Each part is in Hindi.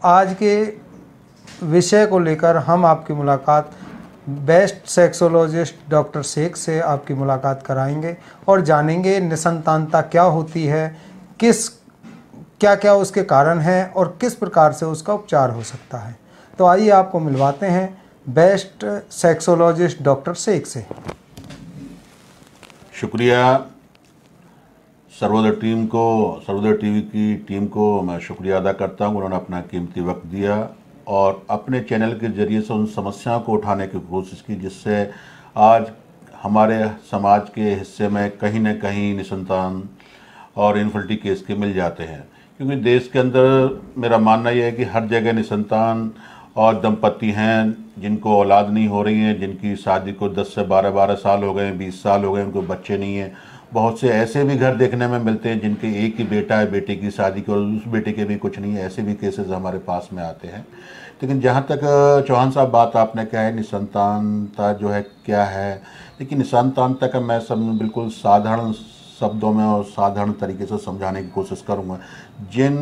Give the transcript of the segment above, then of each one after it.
आज के विषय को लेकर हम आपकी मुलाकात बेस्ट सेक्सोलॉजिस्ट डॉक्टर शेख से आपकी मुलाकात कराएंगे और जानेंगे निसंतानता क्या होती है, क्या क्या उसके कारण हैं और किस प्रकार से उसका उपचार हो सकता है। तो आइए आपको मिलवाते हैं बेस्ट सेक्सोलॉजिस्ट डॉक्टर शेख से। शुक्रिया सर्वोदय टीम को, सर्वोदय टीवी की टीम को मैं शुक्रिया अदा करता हूँ। उन्होंने अपना कीमती वक्त दिया और अपने चैनल के जरिए से उन समस्याओं को उठाने की कोशिश की जिससे आज हमारे समाज के हिस्से में कहीं न कहीं निसंतान और इनफर्टिलिटी केस के मिल जाते हैं। क्योंकि देश के अंदर मेरा मानना यह है कि हर जगह निसंतान और दंपति हैं जिनको औलाद नहीं हो रही है, जिनकी शादी को 10 से 12 साल हो गए, 20 साल हो गए, उनको बच्चे नहीं हैं। बहुत से ऐसे भी घर देखने में मिलते हैं जिनके एक ही बेटा है, बेटे की शादी की और उस बेटे के भी कुछ नहीं है। ऐसे भी केसेस हमारे पास में आते हैं। लेकिन जहाँ तक चौहान साहब बात आपने कहा है निसंतानता जो है क्या है, लेकिन निसंतानता का मैं बिल्कुल साधारण शब्दों में और साधारण तरीके से समझाने की कोशिश करूँगा। जिन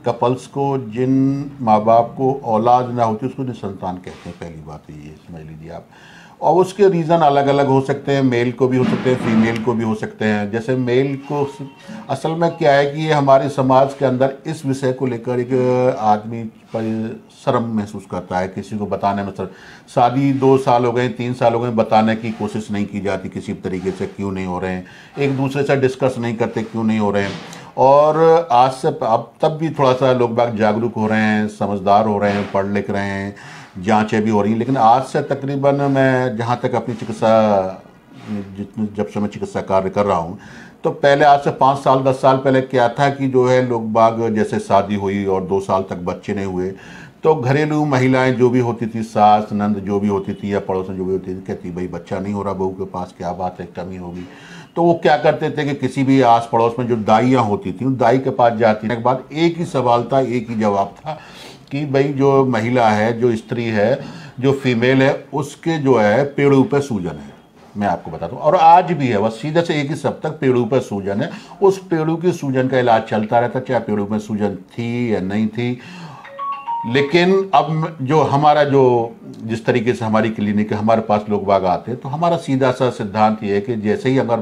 कपल्स को, जिन माँ बाप को औलाद ना होती उसको निसंतान कहते हैं। पहली बात ये समझ लीजिए आप। और उसके रीज़न अलग अलग हो सकते हैं, मेल को भी हो सकते हैं, फीमेल को भी हो सकते हैं। जैसे मेल को असल में क्या है कि ये हमारे समाज के अंदर इस विषय को लेकर एक आदमी पर शर्म महसूस करता है, किसी को बताने में शादी 2 साल हो गए, 3 साल हो गए, बताने की कोशिश नहीं की जाती किसी तरीके से, क्यों नहीं हो रहे हैं, एक दूसरे से डिस्कस नहीं करते क्यों नहीं हो रहे हैं। और आज से अब तब भी थोड़ा सा लोग बाग जागरूक हो रहे हैं, समझदार हो रहे हैं, पढ़ लिख रहे हैं, जांचें भी हो रही हैं। लेकिन आज से तकरीबन मैं जहाँ तक अपनी जब से मैं चिकित्सा कार्य कर रहा हूँ, तो पहले आज से 5 साल 10 साल पहले क्या था कि जो है लोग बाग जैसे शादी हुई और 2 साल तक बच्चे नहीं हुए तो घरेलू महिलाएं जो भी होती थी, सास नंद जो भी होती थी या पड़ोसन जो भी होती थी, कहती भाई बच्चा नहीं हो रहा बहू के पास, क्या बात है, कमी होगी। तो वो क्या करते थे कि किसी भी आस पड़ोस में जो दाइयाँ होती थी उन दाई के पास जाती के बाद एक ही सवाल था, एक ही जवाब था कि भाई जो महिला है, जो स्त्री है, जो फीमेल है, उसके जो है पेड़ों पे सूजन है। मैं आपको बताता हूँ और आज भी है, बस सीधे से एक ही शब्द तक पेड़ों पे सूजन है। उस पेड़ों की सूजन का इलाज चलता रहता, चाहे पेड़ों में सूजन थी या नहीं थी। लेकिन अब जो हमारा जो जिस तरीके से हमारी क्लिनिक है, हमारे पास लोग बाग आते हैं तो हमारा सीधा सा सिद्धांत ये है कि जैसे ही हमारे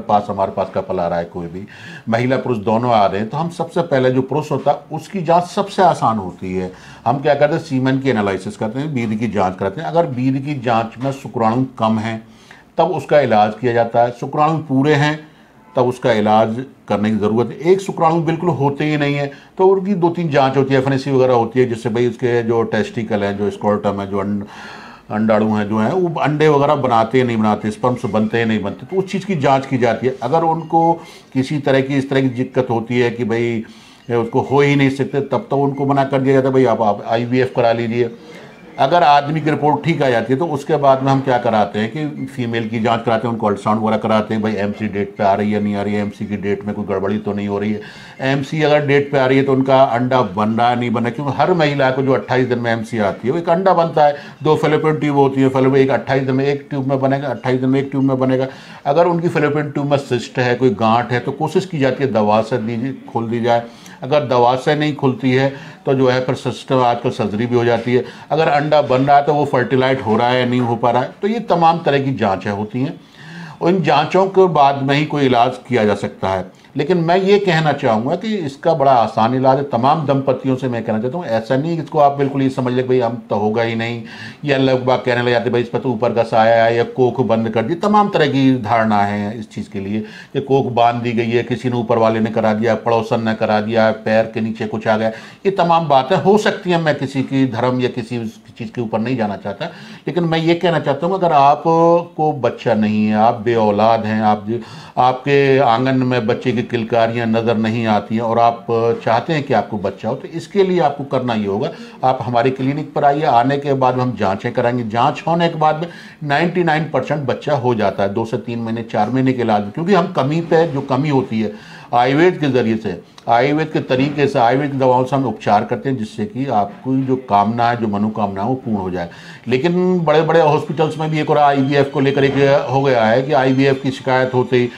पास कपल आ रहा है, कोई भी महिला पुरुष दोनों आ रहे हैं, तो हम सबसे पहले जो पुरुष होता है उसकी जांच सबसे आसान होती है। हम क्या करते हैं, सीमेन की एनालिसिस करते हैं, बीज की जाँच करते हैं। अगर बीज की जाँच में शुक्राणु कम है तब उसका इलाज किया जाता है, शुक्राणु पूरे हैं तब उसका इलाज करने की ज़रूरत है। एक शुक्राणु बिल्कुल होते ही नहीं है तो उनकी 2-3 जांच होती है, एफएनएसी वगैरह होती है, जिससे भाई उसके जो टेस्टिकल हैं, जो स्क्रोटम है, जो अंडाणु हैं, जो हैं वो अंडे वगैरह बनाते नहीं बनाते, स्पर्म्स बनते हैं नहीं बनते, तो उस चीज़ की जांच की जाती है। अगर उनको किसी तरह की इस तरह की दिक्कत होती है कि भाई उसको हो ही नहीं सकते, तब तो उनको मना कर दिया जाता है भाई आप IVF करा लीजिए। अगर आदमी की रिपोर्ट ठीक आ जाती है तो उसके बाद में हम क्या कराते हैं कि फीमेल की जांच कराते हैं, उनको अल्ट्रासाउंड वगैरह कराते हैं, भाई MC डेट पे आ रही है नहीं आ रही है, MC की डेट में कोई गड़बड़ी तो नहीं हो रही है। MC अगर डेट पे आ रही है तो उनका अंडा बन रहा है नहीं बन रहा है, क्योंकि हर महिला को जो 28 दिन में MC आती है वो एक अंडा बनता है, 2 फैलोपियन ट्यूब होती है, फैलोपियन एक 28 दिन में एक ट्यूब में बनेगा, 28 दिन में एक ट्यूब में बनेगा। अगर उनकी फैलोपियन ट्यूब में सिस्ट है, कोई गांठ है, तो कोशिश की जाती है दवा से खोल दी जाए। अगर दवा से नहीं खुलती है तो जो है फिर सिस्टम आजकल सर्जरी भी हो जाती है। अगर अंडा बन रहा है तो वो फर्टिलाइज हो रहा है या नहीं हो पा रहा है, तो ये तमाम तरह की जांचें होती हैं। उन जांचों के बाद में ही कोई इलाज किया जा सकता है। लेकिन मैं ये कहना चाहूँगा कि इसका बड़ा आसान इलाज है। तमाम दंपतियों से मैं कहना चाहता हूँ, ऐसा नहीं कि इसको आप बिल्कुल ये समझ ले भाई हम तो होगा ही नहीं, या लोग बात कहने लग जाते भाई इस पर तो ऊपर का साया है या कोख बंद कर दी। तमाम तरह की धारणा है इस चीज़ के लिए कि कोख बांध दी गई है, किसी ने ऊपर वाले ने करा दिया, पड़ोसन ने करा दिया, पैर के नीचे कुछ आ गया, ये तमाम बातें हो सकती हैं। मैं किसी की धर्म या किसी चीज़ के ऊपर नहीं जाना चाहता, लेकिन मैं ये कहना चाहता हूँ अगर आपको बच्चा नहीं है, आप बेऔलाद हैं, आपके आंगन में बच्चे की किलकारियाँ नज़र नहीं आती हैं और आप चाहते हैं कि आपको बच्चा हो, तो इसके लिए आपको करना ये होगा, आप हमारी क्लिनिक पर आइए। आने के बाद हम जांचें कराएंगे, जांच होने के बाद में 99% बच्चा हो जाता है 2 से 3 महीने 4 महीने के इलाज में। क्योंकि हम कमी पे जो कमी होती है आयुर्वेद के ज़रिए से, आयुर्वेद के तरीके से, आयुर्वेद की दवाओं से हम उपचार करते हैं जिससे कि आपको जो कामना है, जो मनोकामना है वो पूर्ण हो जाए। लेकिन बड़े बड़े हॉस्पिटल्स में भी एक और IVF को लेकर एक हो गया है कि IVF की शिकायत होते ही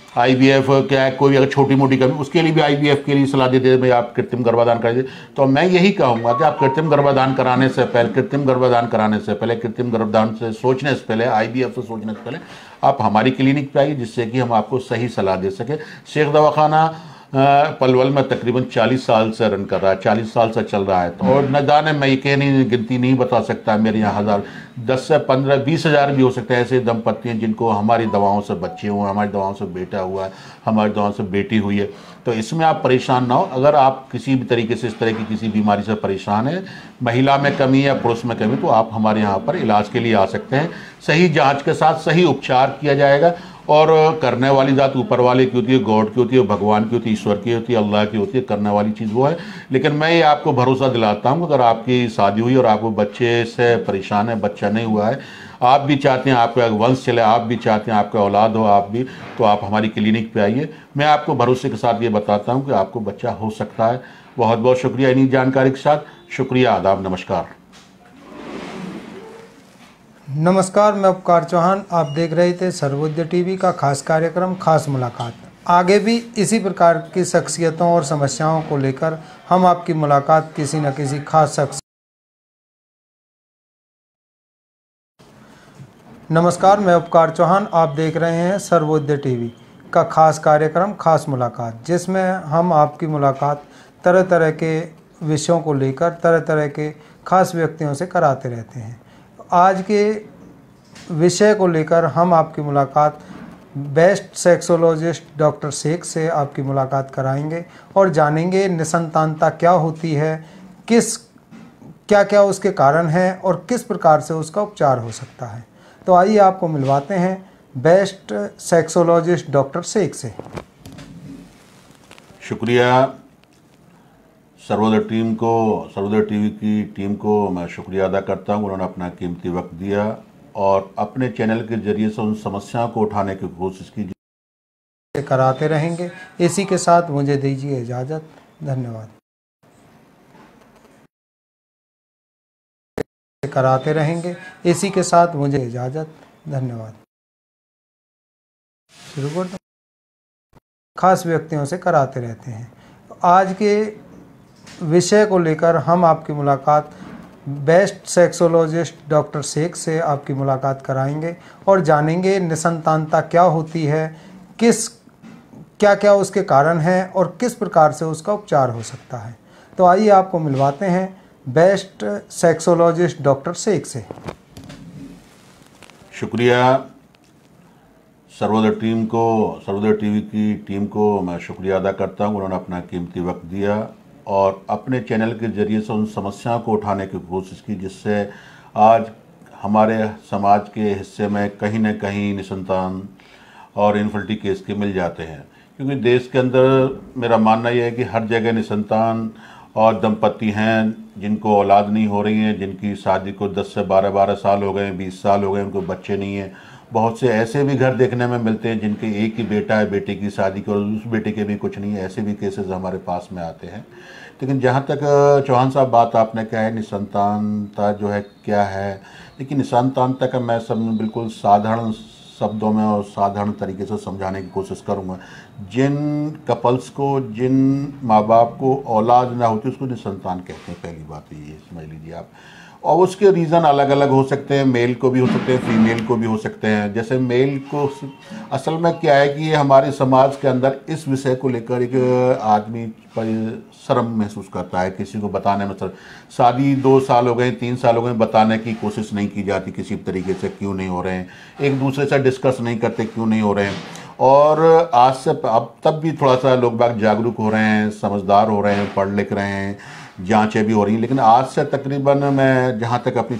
IVF क्या है, कोई अगर छोटी मोटी कमी, उसके लिए भी IVF के लिए सलाह देते हैं भाई आप कृत्रिम गर्भाधान करिए। तो मैं यही कहूँगा कि आप कृत्रिम गर्भाधान कराने से पहले, कृत्रिम गर्भाधान से सोचने से पहले, IVF से सोचने से पहले आप हमारी क्लिनिक पे आइए, जिससे कि हम आपको सही सलाह दे सकें। शेख दवाखाना पलवल में तकरीबन 40 साल से रन कर रहा है, 40 साल से चल रहा है। और न जाने मैं ये गिनती नहीं बता सकता, मेरे यहाँ 10 से 15 20 हज़ार भी हो सकते हैं ऐसे दंपत्ति हैं जिनको हमारी दवाओं से बच्चे हुए हैं, हमारी दवाओं से बेटा हुआ है, हमारी दवाओं से बेटी हुई है। तो इसमें आप परेशान ना हो। अगर आप किसी भी तरीके से इस तरह की किसी बीमारी से परेशान है, महिला में कमी या पुरुष में कमी, तो आप हमारे यहाँ पर इलाज के लिए आ सकते हैं। सही जाँच के साथ सही उपचार किया जाएगा। और करने वाली ज़ात ऊपर वाले की होती है, गॉड की होती है, भगवान की होती है, ईश्वर की होती है, अल्लाह की होती है। करने वाली चीज़ वो है। लेकिन मैं ये आपको भरोसा दिलाता हूँ, अगर आपकी शादी हुई और आपको बच्चे से परेशान है, बच्चा नहीं हुआ है, आप भी चाहते हैं आपका वंश चले, आप भी चाहते हैं आपका औलाद हो, आप भी, तो आप हमारी क्लिनिक पे आइए। मैं आपको भरोसे के साथ ये बताता हूँ कि आपको बच्चा हो सकता है। बहुत बहुत शुक्रिया इन्हीं जानकारी के साथ। शुक्रिया, आदाब, नमस्कार। नमस्कार, मैं उपकार चौहान। आप देख रहे थे सर्वोदय टीवी का खास कार्यक्रम खास मुलाकात। आगे भी इसी प्रकार की शख्सियतों और समस्याओं को लेकर हम आपकी मुलाकात किसी न किसी खास शख्स। नमस्कार, मैं उपकार चौहान। आप देख रहे हैं सर्वोदय टीवी का खास कार्यक्रम खास मुलाकात, जिसमें हम आपकी मुलाकात तरह तरह के विषयों को लेकर तरह तरह के खास व्यक्तियों से कराते रहते हैं। आज के विषय को लेकर हम आपकी मुलाकात बेस्ट सेक्सोलॉजिस्ट डॉक्टर शेख से आपकी मुलाकात कराएंगे और जानेंगे निसंतानता क्या होती है, क्या क्या उसके कारण हैं और किस प्रकार से उसका उपचार हो सकता है। तो आइए आपको मिलवाते हैं बेस्ट सेक्सोलॉजिस्ट डॉक्टर शेख से। शुक्रिया। सर्वोदय टीवी की टीम को मैं शुक्रिया अदा करता हूँ। उन्होंने अपना कीमती वक्त दिया और अपने चैनल के जरिए से उन समस्याओं को उठाने की कोशिश की। कराते रहेंगे। इसी के साथ मुझे दीजिए इजाज़त। धन्यवाद। कराते रहेंगे। इसी के साथ मुझे इजाज़त। धन्यवाद। शुरू कर दो। खास व्यक्तियों से कराते रहते हैं। आज के विषय को लेकर हम आपकी मुलाकात बेस्ट सेक्सोलॉजिस्ट डॉक्टर शेख से आपकी मुलाकात कराएंगे और जानेंगे निसंतानता क्या होती है, क्या क्या उसके कारण हैं और किस प्रकार से उसका उपचार हो सकता है। तो आइए आपको मिलवाते हैं बेस्ट सेक्सोलॉजिस्ट डॉक्टर शेख से। शुक्रिया। सर्वोदय टीवी की टीम को मैं शुक्रिया अदा करता हूँ। उन्होंने अपना कीमती वक्त दिया और अपने चैनल के जरिए से उन समस्याओं को उठाने की कोशिश की, जिससे आज हमारे समाज के हिस्से में कहीं न कहीं निसंतान और इनफर्टिलिटी केस के मिल जाते हैं। क्योंकि देश के अंदर मेरा मानना यह है कि हर जगह निसंतान और दंपत्ति हैं जिनको औलाद नहीं हो रही हैं, जिनकी शादी को 10 से 12 साल हो गए, 20 साल हो गए, उनको बच्चे नहीं हैं। बहुत से ऐसे भी घर देखने में मिलते हैं जिनके एक ही बेटा है, बेटे की शादी की और उस बेटे के भी कुछ नहीं है। ऐसे भी केसेस हमारे पास में आते हैं। लेकिन जहाँ तक चौहान साहब बात आपने कहा है निसंतानता जो है क्या है, लेकिन निसंतानता का मैं बिल्कुल साधारण शब्दों में और साधारण तरीके से समझाने की कोशिश करूँगा। जिन कपल्स को, जिन माँ बाप को औलाद ना होती उसको निसंतान कहते हैं। पहली बात ये समझ लीजिए आप। और उसके रीज़न अलग अलग हो सकते हैं, मेल को भी हो सकते हैं, फीमेल को भी हो सकते हैं। जैसे मेल को असल में क्या है कि ये हमारे समाज के अंदर इस विषय को लेकर एक आदमी पर शर्म महसूस करता है, किसी को बताने में शादी 2 साल हो गए, 3 साल हो गए, बताने की कोशिश नहीं की जाती किसी तरीके से, क्यों नहीं हो रहे हैं, एक दूसरे से डिस्कस नहीं करते क्यों नहीं हो रहे हैं। और आज से अब तब भी थोड़ा सा लोग बाग जागरूक हो रहे हैं, समझदार हो रहे हैं, पढ़ लिख रहे हैं, जांचें भी हो रही हैं। लेकिन आज से तकरीबन मैं जहाँ तक अपनी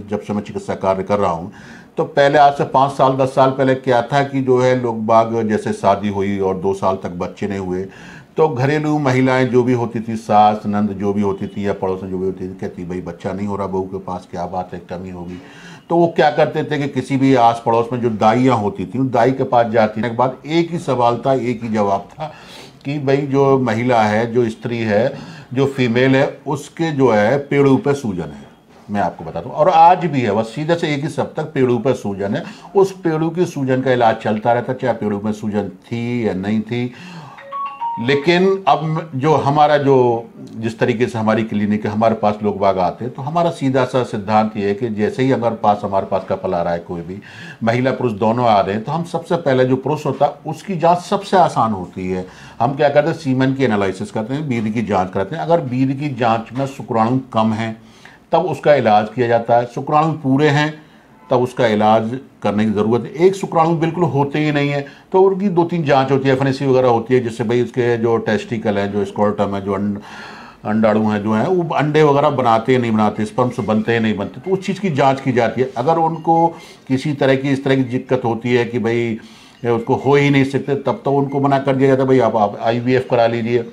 जब से मैं चिकित्सा कार्य कर रहा हूँ, तो पहले आज से 5 साल 10 साल पहले क्या था कि जो है लोग बाग जैसे शादी हुई और 2 साल तक बच्चे नहीं हुए तो घरेलू महिलाएं जो भी होती थी, सास नंद जो भी होती थी या पड़ोस में जो भी होती थी, कहती भाई बच्चा नहीं हो रहा बहू के पास, क्या बात है, कमी होगी। तो वो क्या करते थे कि किसी भी आस पड़ोस में जो दाइयाँ होती थी उन दाई के पास जाती के बाद एक ही सवाल था, एक ही जवाब था कि भाई जो महिला है, जो स्त्री है, जो फीमेल है, उसके जो है पेड़ों पे सूजन है, मैं आपको बताता हूँ। और आज भी है, बस सीधे से एक ही सब तक पेड़ों पर सूजन है, उस पेड़ों की सूजन का इलाज चलता रहता, चाहे पेड़ों में सूजन थी या नहीं थी। लेकिन अब जो हमारा जो जिस तरीके से हमारी क्लिनिक है, हमारे पास लोग बाग आते हैं, तो हमारा सीधा सा सिद्धांत ये है कि जैसे ही अगर हमारे पास कपल आ रहा है, कोई भी महिला पुरुष दोनों आ रहे हैं, तो हम सबसे पहले जो पुरुष होता है उसकी जांच सबसे आसान होती है। हम क्या करते हैं, सीमेन की एनालिसिस करते हैं, बीज की जांच करते हैं। अगर बीज की जांच में शुक्राणु कम है तब उसका इलाज किया जाता है, शुक्राणु पूरे हैं तब उसका इलाज करने की ज़रूरत है। एक शुक्राणु बिल्कुल होते ही नहीं है तो उनकी 2-3 जांच होती है, एफएनएसी वगैरह होती है, जिससे भाई उसके जो टेस्टिकल है, जो स्क्रोटम है, जो अंडाणु हैं जो हैं वो अंडे वगैरह बनाते हैं नहीं बनाते, स्पर्म्स बनते हैं नहीं बनते, तो उस चीज़ की जांच की जाती है। अगर उनको किसी तरह की इस तरह की दिक्कत होती है कि भाई उसको हो ही नहीं सकते, तब तो उनको मना कर दिया जाता है, भाई आप IVF करा लीजिए।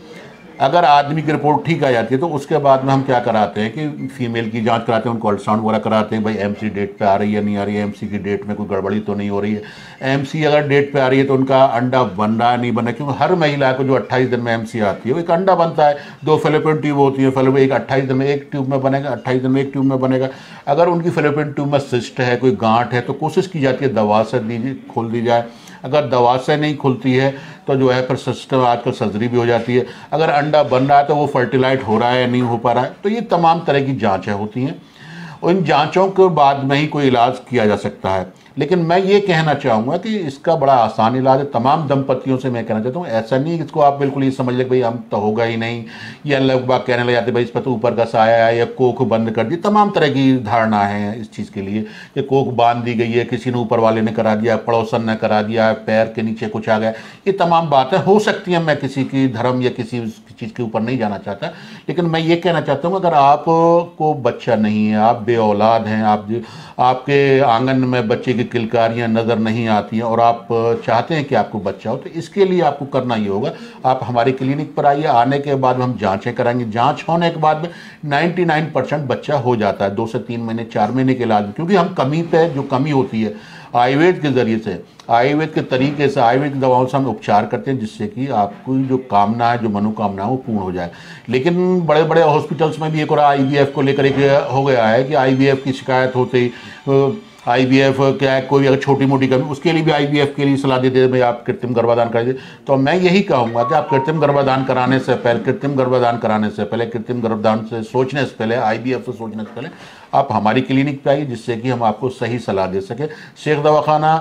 अगर आदमी की रिपोर्ट ठीक आ जाती है तो उसके बाद में हम क्या कराते हैं कि फीमेल की जांच कराते हैं, उनको अल्ट्रासाउंड वगैरह कराते हैं, भाई MC डेट पे आ रही है नहीं आ रही है, MC की डेट में कोई गड़बड़ी तो नहीं हो रही है। MC अगर डेट पे आ रही है तो उनका अंडा बन रहा है नहीं बन रहा है, क्योंकि हर महिला को जो 28 दिन में MC आती है वो एक अंडा बनता है, 2 फेलोपियन ट्यूब होती है, एक 28 दिन में एक ट्यूब में बनेगा, 28 दिन में एक ट्यूब में बनेगा। अगर उनकी फेलोपियन ट्यूब में सिस्ट है, कोई गांठ है, तो कोशिश की जाती है दवा से खोल दी जाए। अगर दवा से नहीं खुलती है तो जो है फिर सिस्टम आजकल सर्जरी भी हो जाती है। अगर अंडा बन रहा है तो वो फर्टिलाइट हो रहा है या नहीं हो पा रहा है, तो ये तमाम तरह की जांचें होती हैं। इन जांचों के बाद में ही कोई इलाज किया जा सकता है। लेकिन मैं ये कहना चाहूँगा कि इसका बड़ा आसान इलाज है। तमाम दंपतियों से मैं कहना चाहता हूँ, ऐसा नहीं इसको आप बिल्कुल ये समझ ले भाई हम तो होगा ही नहीं, या लोग बाग कहने लग जाते भाई इस पर तो ऊपर का साया है या कोख बंद कर दी। तमाम तरह की धारणा है इस चीज़ के लिए कि कोख बांध दी गई है, किसी ने ऊपर वाले ने करा दिया, पड़ोसन ने करा दिया, पैर के नीचे कुछ आ गया, ये तमाम बातें हो सकती हैं। मैं किसी की धर्म या किसी चीज़ के ऊपर नहीं जाना चाहता, लेकिन मैं ये कहना चाहता हूँ अगर आपको बच्चा नहीं है, आप बेऔलाद हैं, आपके आंगन में बच्चे की किलकारियां नज़र नहीं आती हैं और आप चाहते हैं कि आपको बच्चा हो, तो इसके लिए आपको करना ये होगा, आप हमारी क्लिनिक पर आइए। आने के बाद हम जांचें कराएंगे, जांच होने के बाद में 99% बच्चा हो जाता है 2 से 3 महीने 4 महीने के इलाज में, क्योंकि हम कमी पे जो कमी होती है आयुर्वेद के ज़रिए से, आयुर्वेद के तरीके से, आयुर्वेद की दवाओं से हम उपचार करते हैं, जिससे कि आपकी जो कामना है, जो मनोकामना है वो पूर्ण हो जाए। लेकिन बड़े बड़े हॉस्पिटल्स में भी एक और IVF को लेकर एक हो गया है कि IVF की शिकायत होते ही IVF क्या है, कोई अगर छोटी मोटी कमी, उसके लिए भी IVF के लिए सलाह देते हैं भाई आप कृत्रिम गर्भाधान करा दीजिए। तो मैं यही कहूँगा कि आप कृत्रिम गर्भाधान कराने से पहले, कृत्रिम गर्भाधान से सोचने से पहले, IVF से सोचने से पहले आप हमारी क्लिनिक पे आइए, जिससे कि हम आपको सही सलाह दे सकें। शेख दवाखाना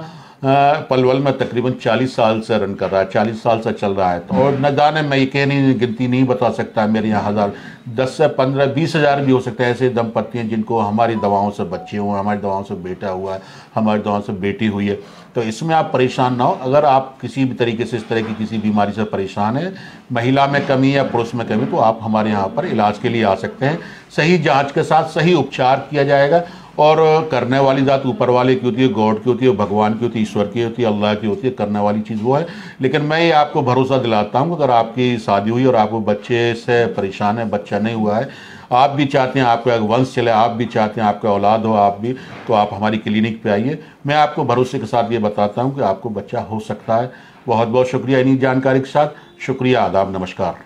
पलवल में तकरीबन 40 साल से रन कर रहा है, 40 साल से चल रहा है। तो और न जाने मैं ये गिनती नहीं बता सकता, मेरे यहाँ 10 से 15 20 हज़ार भी हो सकते हैं ऐसे दंपति हैं जिनको हमारी दवाओं से बच्चे हुए, हमारी दवाओं से बेटा हुआ है, हमारी दवाओं से बेटी हुई है। तो इसमें आप परेशान ना हो। अगर आप किसी भी तरीके से इस तरह की किसी बीमारी से परेशान है, महिला में कमी या पुरुष में कमी, तो आप हमारे यहाँ पर इलाज के लिए आ सकते हैं। सही जाँच के साथ सही उपचार किया जाएगा। और करने वाली ज़ात ऊपर वाले की होती है, गॉड की होती है, भगवान की होती है, ईश्वर की होती है, अल्लाह की होती है। करने वाली चीज़ वो है। लेकिन मैं ये आपको भरोसा दिलाता हूँ, अगर आपकी शादी हुई और आपको बच्चे से परेशान है, बच्चा नहीं हुआ है, आप भी चाहते हैं आपका वंश चले, आप भी चाहते हैं आपका औलाद हो, आप भी, तो आप हमारी क्लिनिक पे आइए। मैं आपको भरोसे के साथ ये बताता हूँ कि आपको बच्चा हो सकता है। बहुत बहुत शुक्रिया इन्हीं जानकारी के साथ। शुक्रिया, आदाब, नमस्कार।